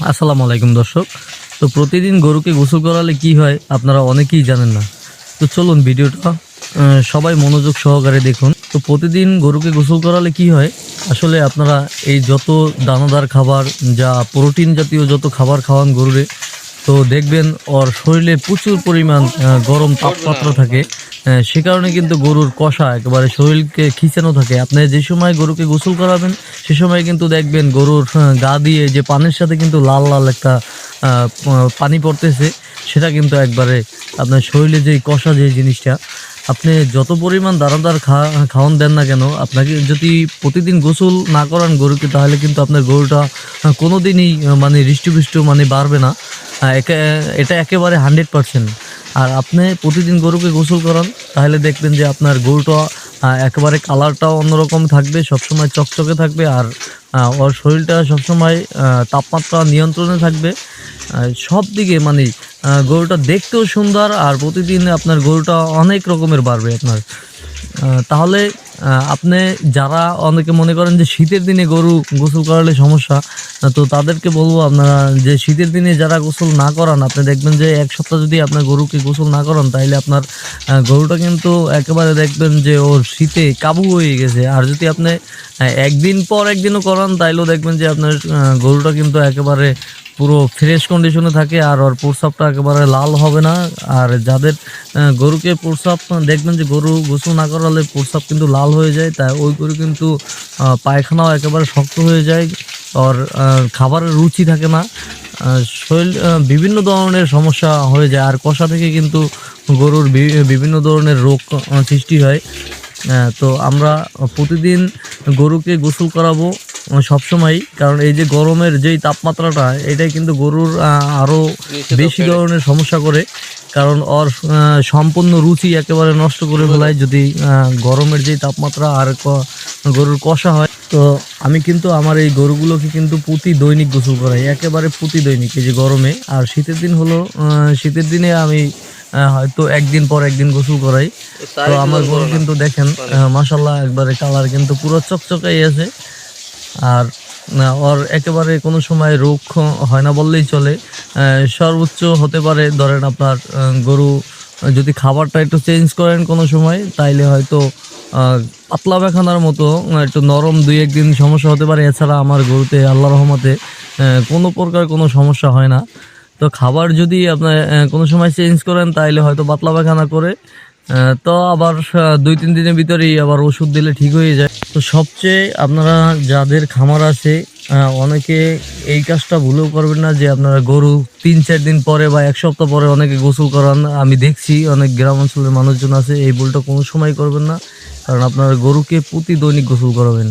আসসালামু আলাইকুম দর্শক। তো প্রতিদিন গরুকে গোসল করালে কি হয় আপনারা অনেকেই জানেন না। তো চলুন ভিডিওটা সবাই মনোযোগ সহকারে দেখুন। তো প্রতিদিন গরুকে গোসল করালে কি হয়, আসলে আপনারা এই যত দানাদার খাবার, যা প্রোটিন জাতীয় যত খাবার খাওয়ান গরুরে, তো দেখবেন ওর শরীরে প্রচুর পরিমাণ গরম তাপমাত্রা থাকে। সে কারণে কিন্তু গরুর কষা একেবারে শরীরকে খিঁচানো থাকে। আপনি যে সময় গরুকে গোসল করাবেন সে সময় কিন্তু দেখবেন গরুর গা দিয়ে যে পানির সাথে কিন্তু লাল লাল একটা পানি পড়তেছে, সেটা কিন্তু একবারে আপনার শরীরে যেই কষা যে জিনিসটা, আপনি যত পরিমাণ দানাদার খাওয়ান দেন না কেন, আপনাকে যদি প্রতিদিন গোসল না করান গরুকে, তাহলে কিন্তু আপনার গরুটা কোনোদিনই মানে হৃষ্টপুষ্ট মানে বাড়বে না। এটা একেবারে 100%। আর আপনি প্রতিদিন গরুকে গোসল করান, তাহলে দেখবেন যে আপনার গরুটা একেবারে কালারটাও অন্যরকম থাকবে, সবসময় চকচকে থাকবে। আর ওর শরীরটা সবসময় তাপমাত্রা নিয়ন্ত্রণে থাকবে। সব দিকে মানে গরুটা দেখতেও সুন্দর, আর প্রতিদিন আপনার গরুটা অনেক রকমের বাড়বে আপনার। তাহলে আপনি যারা অনেকে মনে করেন যে শীতের দিনে গরু গোসল করালে সমস্যা, তো তাদেরকে বলবো আপনারা যে শীতের দিনে যারা গোসল না করান, আপনি দেখবেন যে এক সপ্তাহ যদি আপনার গরুকে গোসল না করান, তাইলে আপনার গরুটা কিন্তু একেবারে দেখবেন যে ওর শীতে কাবু হয়ে গেছে। আর যদি আপনি একদিন পর একদিনও করান, তাইলেও দেখবেন যে আপনার গরুটা কিন্তু একেবারে পুরো ফ্রেশ কন্ডিশনে থাকে, আর ওর প্রস্রাবটা একেবারে লাল হবে না। আর যাদের গরুকে প্রস্রাব দেখবেন যে গরু গোসল না করালে প্রস্রাব কিন্তু লাল হয়ে যায়, তাই ওই গরু কিন্তু পায়খানাও একেবারে শক্ত হয়ে যায়, আর খাবারের রুচি থাকে না, শরীর বিভিন্ন ধরনের সমস্যা হয়ে যায়। আর কষা থেকে কিন্তু গরুর বিভিন্ন ধরনের রোগ সৃষ্টি হয়। তো আমরা প্রতিদিন গরুকে গোসল করাবো সবসময়, কারণ এই যে গরমের যেই তাপমাত্রাটা, এটাই কিন্তু গরুর আরও বেশি ধরনের সমস্যা করে, কারণ ওর সম্পূর্ণ রুচি একেবারে নষ্ট করে ফেলায় যদি গরমের যেই তাপমাত্রা আর গরুর কষা হয়। তো আমি কিন্তু আমার এই গরুগুলোকে কিন্তু প্রতি দৈনিক গোসল করাই, একেবারে প্রতি দৈনিক। এই যে গরমে, আর শীতের দিন হলো শীতের দিনে আমি হয়তো একদিন পর একদিন গোসল করাই। তো আমার গরু কিন্তু দেখেন মাশাল্লাহ একবারে কালার কিন্তু পুরো চকচকাই আছে। আর ওর একেবারে কোনো সময় রোগ হয় না বললেই চলে। সর্বোচ্চ হতে পারে ধরেন আপনার গরু যদি খাবারটা একটু চেঞ্জ করেন কোনো সময়, তাইলে হয়তো পাতলা পায়খানার মতো একটু নরম 2-1 দিন সমস্যা হতে পারে। এছাড়া আমার গরুতে আল্লাহর রহমতে কোনো প্রকার কোনো সমস্যা হয় না। তো খাবার যদি আপনার কোনো সময় চেঞ্জ করেন, তাইলে হয়তো পাতলা পায়খানা করে, তো আবার 2-3 দিনের ভিতরেই আবার ওষুধ দিলে ঠিক হয়ে যায়। তো সবচেয়ে আপনারা যাদের খামার আছে, অনেকে এই কাজটা ভুলেও করবেন না যে আপনারা গরু 3-4 দিন পরে বা 1 সপ্তাহ পরে অনেকে গোসল করান। আমি দেখছি অনেক গ্রাম অঞ্চলের মানুষজন আছে, এই ভুলটা কোনো সময় করবেন না, কারণ আপনারা গরুকে প্রতি দৈনিক গোসল করাবেন।